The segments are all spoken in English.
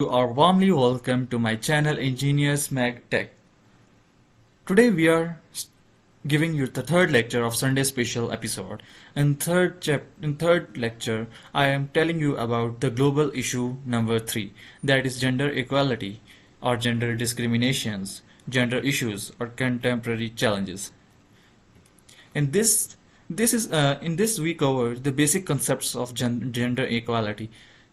You are warmly welcome to my channel enginiusmechtech. Today we are giving you the third lecture of Sunday special episode. In third lecture, I am telling you about the global issue number 3, that is gender equality or gender discriminations, gender issues or contemporary challenges. In this we cover the basic concepts of gender equality,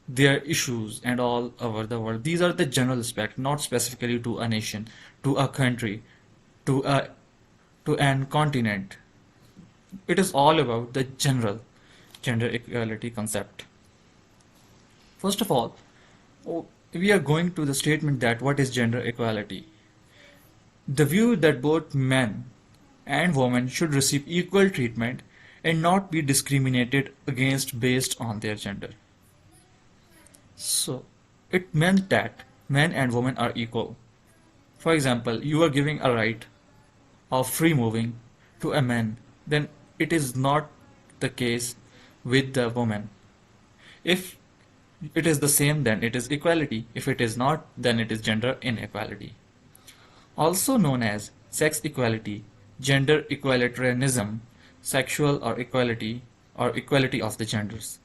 their issues, and all over the world. These are the general aspects, not specifically to a nation, to a country, to a to an continent. It is all about the general gender equality concept. First of all, we are going to the statement that what is gender equality. The view that both men and women should receive equal treatment and not be discriminated against based on their gender. So, it meant that men and women are equal. For example, you are giving a right of free moving to a man, then it is not the case with the woman. If it is the same, then it is equality. If it is not, then it is gender inequality. Also known as sex equality, gender equalitarianism, sexual or equality of the genders.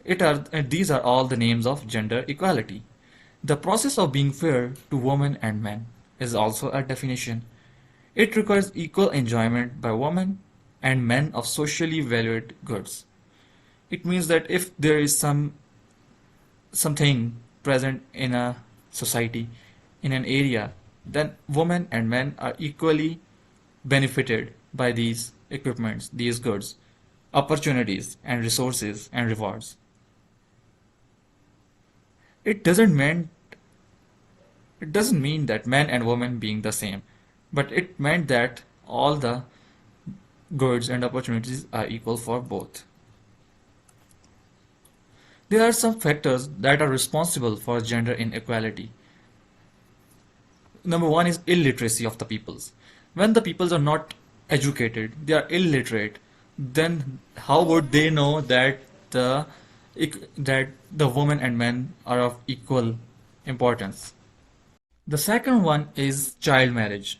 These are all the names of gender equality. The process of being fair to women and men is also a definition. It requires equal enjoyment by women and men of socially valued goods. It means that if there is something present in a society, in an area, then women and men are equally benefited by these equipments, these goods, opportunities and resources and rewards. It doesn't mean it doesn't mean that men and women being the same, but it meant that all the goods and opportunities are equal for both. There are some factors that are responsible for gender inequality. Number one is illiteracy of the peoples. When the peoples are not educated, they are illiterate, then how would they know that the women and men are of equal importance? The second one is child marriage.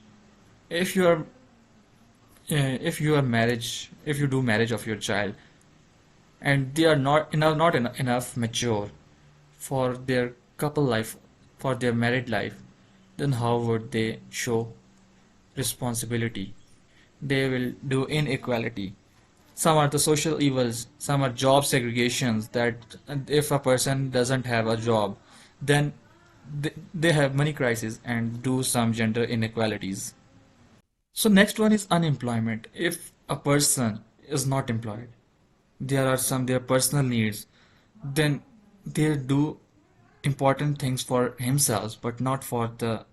If you are if you do marriage of your child and they are not enough mature for their couple life, for their married life, then how would they show responsibility? They will do inequality. Some are the social evils, some are job segregations, that if a person doesn't have a job, then they have money crisis and do some gender inequalities. So next one is unemployment. If a person is not employed, there are some their personal needs, then they do important things for himself, but not for the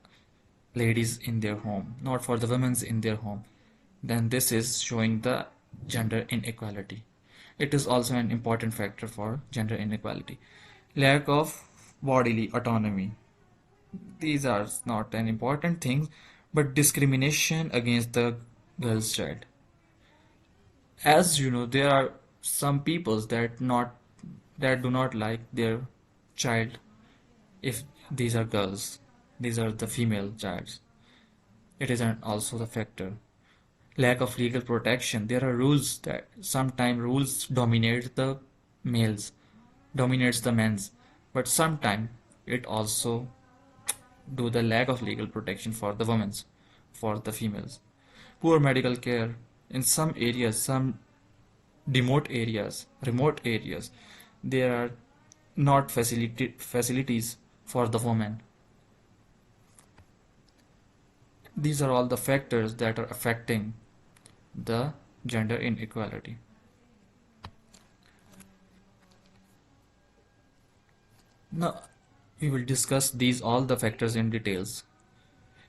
ladies in their home, not for the women in their home. Then this is showing the gender inequality. It is also an important factor for gender inequality. Lack of bodily autonomy. These are not an important thing, but discrimination against the girl's child. As you know, there are some peoples that do not like their child if these are girls, these are the female childs. It is also the factor. Lack of legal protection. There are rules that sometimes rules dominate the males, dominates the men's, but sometimes it also do the lack of legal protection for the women's, for the females. Poor medical care in some areas, some remote areas, there are not facilities for the women. These are all the factors that are affecting the gender inequality. Now, we will discuss these all the factors in details.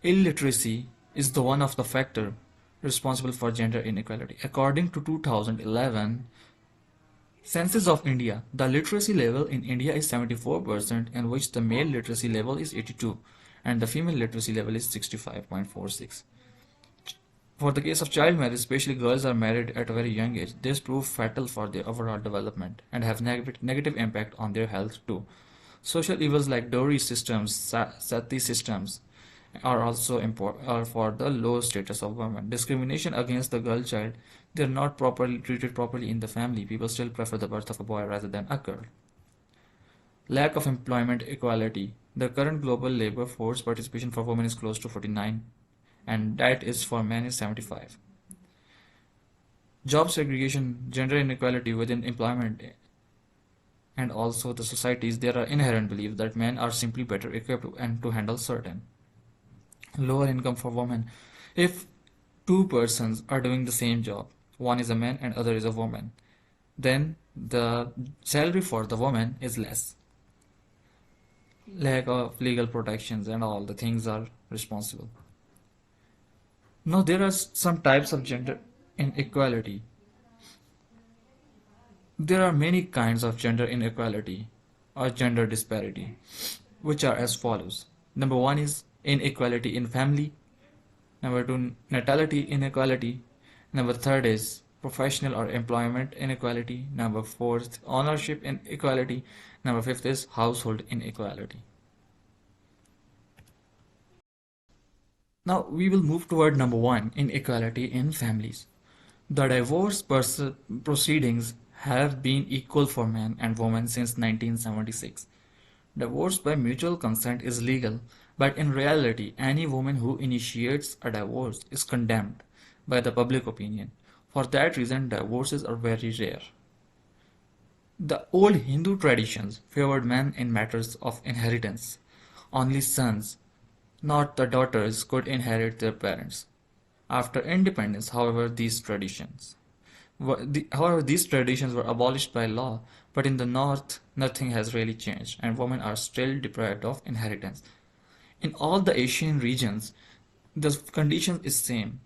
Illiteracy is the one of the factor responsible for gender inequality. According to 2011 Census of India, the literacy level in India is 74%, in which the male literacy level is 82 and the female literacy level is 65.46. For the case of child marriage, especially girls are married at a very young age. This proves fatal for their overall development and have negative impact on their health too. Social evils like dowry systems, sati systems, are also important are for the low status of women. Discrimination against the girl child, they're not properly treated properly in the family. People still prefer the birth of a boy rather than a girl. Lack of employment equality. The current global labor force participation for women is close to 49, and that is for men is 75. Job segregation, gender inequality within employment, and also the societies, there are inherent beliefs that men are simply better equipped and to handle certain. Lower income for women. If two persons are doing the same job, one is a man and other is a woman, then the salary for the woman is less. Lack of legal protections and all the things are responsible. Now there are some types of gender inequality. There are many kinds of gender inequality or gender disparity, which are as follows. Number one is inequality in family. Number two, natality inequality. Number third is professional or employment inequality. Number fourth, ownership inequality. Number fifth is household inequality. Now we will move toward number one, inequality in families. The proceedings have been equal for men and women since 1976. Divorce by mutual consent is legal, but in reality, any woman who initiates a divorce is condemned by the public opinion. For that reason, divorces are very rare. The old Hindu traditions favored men in matters of inheritance. Only sons, not the daughters, could inherit their parents. After independence, however, these traditions were abolished by law, but in the North, nothing has really changed, and women are still deprived of inheritance. In all the Asian regions, the condition is same.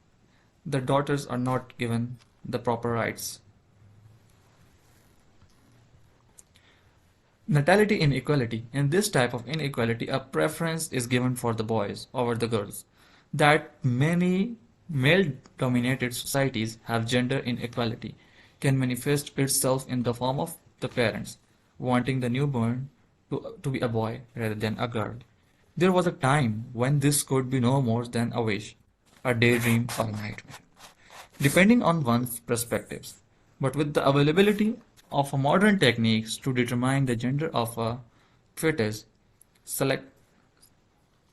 The daughters are not given the proper rights. Natality inequality. In this type of inequality, a preference is given for the boys over the girls. That many male-dominated societies have gender inequality can manifest itself in the form of the parents wanting the newborn to be a boy rather than a girl. There was a time when this could be no more than a wish, a daydream, or a nightmare, depending on one's perspectives. But with the availability of modern techniques to determine the gender of a fetus, select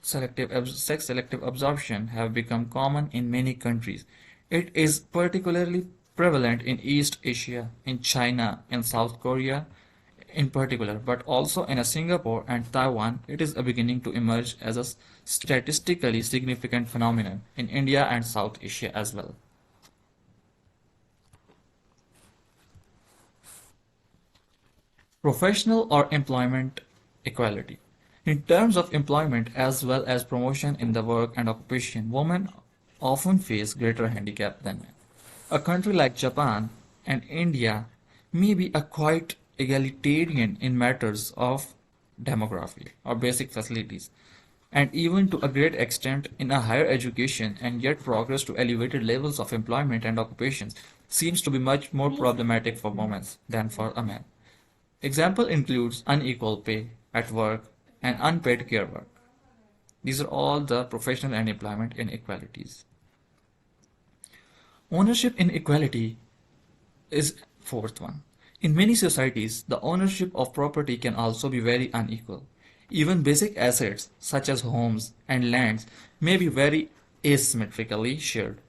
sex selective absorption have become common in many countries. It is particularly prevalent in East Asia, in China, in South Korea in particular, but also in Singapore and Taiwan. It is beginning to emerge as a statistically significant phenomenon in India and South Asia as well. Professional or employment equality. In terms of employment as well as promotion in the work and occupation, women often face greater handicap than men. A country like Japan and India may be a quite egalitarian in matters of demography or basic facilities, and even to a great extent in a higher education, and yet progress to elevated levels of employment and occupations seems to be much more problematic for women than for a man. Example includes unequal pay at work and unpaid care work. These are all the professional and employment inequalities. Ownership inequality is fourth one. In many societies, the ownership of property can also be very unequal. Even basic assets such as homes and lands may be very asymmetrically shared.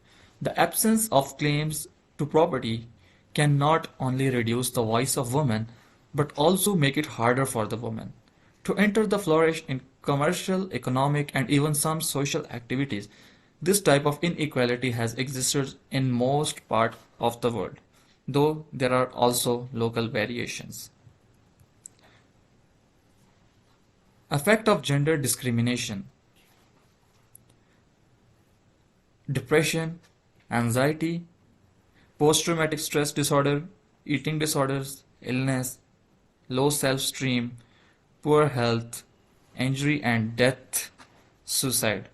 The absence of claims to property can not only reduce the voice of women but also make it harder for the women to enter the flourish in commercial, economic, and even some social activities. This type of inequality has existed in most parts of the world, though there are also local variations. Effect of gender discrimination: depression, anxiety, post-traumatic stress disorder, eating disorders, illness, low self-esteem, poor health, injury and death, suicide.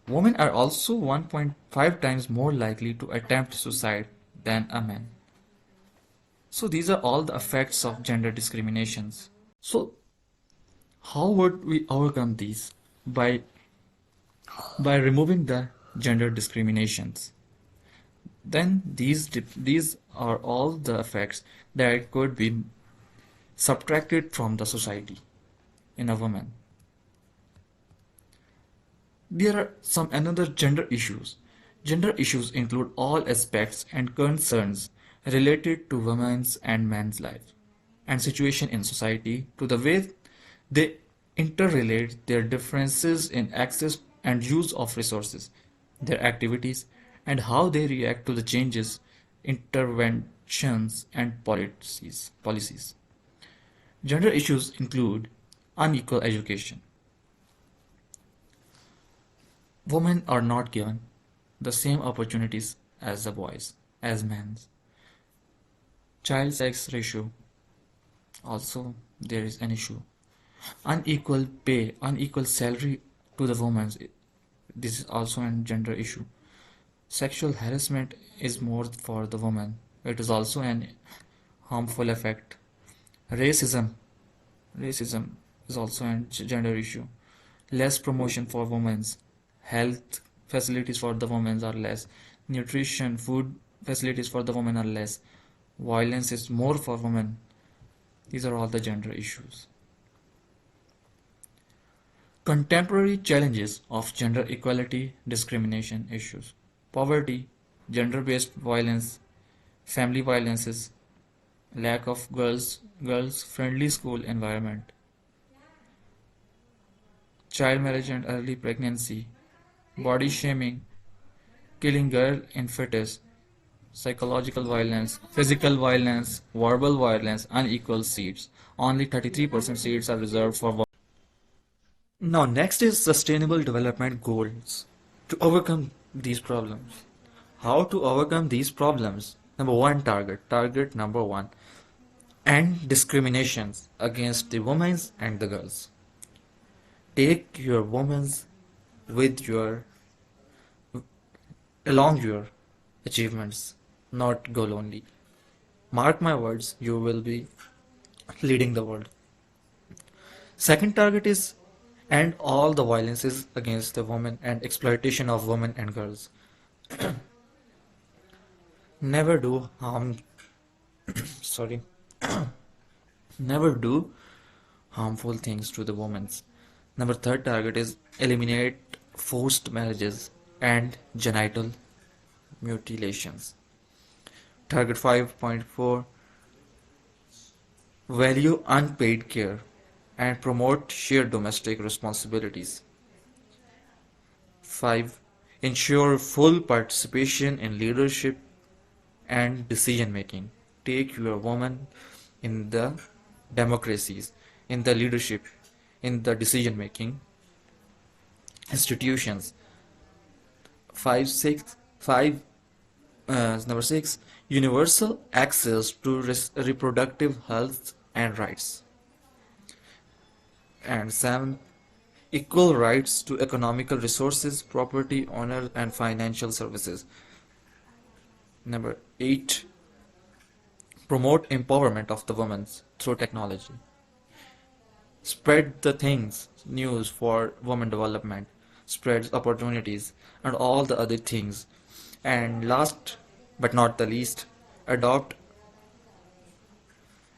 Women are also 1.5 times more likely to attempt suicide than a man. So these are all the effects of gender discriminations. So How would we overcome these? By removing the gender discriminations. Then these are all the effects that could be subtracted from the society in a woman. There are some another gender issues. Gender issues include all aspects and concerns related to women's and men's life and situation in society, to the way they interrelate their differences in access and use of resources, their activities, and how they react to the changes, interventions, and policies. Gender issues include unequal education. Women are not given the same opportunities as the boys, as men. Child sex ratio, also there is an issue. Unequal pay, unequal salary to the women. This is also a gender issue. Sexual harassment is more for the woman. It is also an harmful effect. Racism, racism is also a gender issue. Less promotion for women. Health facilities for the women are less. Nutrition, food facilities for the women are less. Violence is more for women. These are all the gender issues. Contemporary challenges of gender equality discrimination issues: poverty, gender-based violence, family violences, lack of girls-friendly school environment, child marriage and early pregnancy, body shaming, killing girl in fetus, psychological violence, physical violence, verbal violence, unequal seats. Only 33% seats are reserved for women. Now, next is Sustainable Development Goals. To overcome these problems. How to overcome these problems? Number one, target number one, end discriminations against the women and the girls. Take your women with your along your achievements, not go lonely. Mark my words, you will be leading the world. Second target is end all the violences against the women and exploitation of women and girls. Never do harm, sorry, never do harmful things to the women. Number third target is eliminate forced marriages and genital mutilations. Target 5.4, value unpaid care and promote shared domestic responsibilities. 5. Ensure full participation in leadership and decision making. Take your woman in the democracies, in the leadership, in the decision making institutions. 5 number 6, universal access to reproductive health and rights. And 7, equal rights to economical resources, property, honor, and financial services. Number 8, promote empowerment of the women through technology. Spread the things, news for women development, spread opportunities, and all the other things. And last but not the least, adopt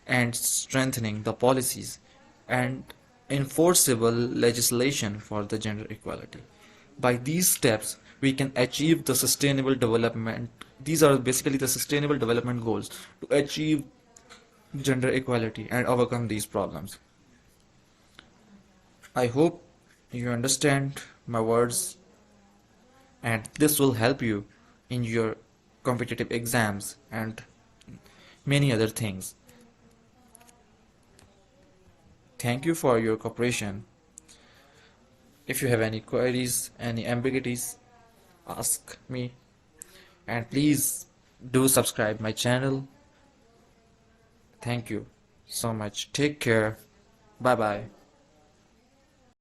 and strengthening the policies and enforceable legislation for the gender equality. By these steps, we can achieve the sustainable development. These are basically the sustainable development goals to achieve gender equality and overcome these problems. I hope you understand my words and this will help you in your competitive exams and many other things. Thank you for your cooperation. If you have any queries, any ambiguities, ask me. And please do subscribe my channel. Thank you so much. Take care. Bye bye.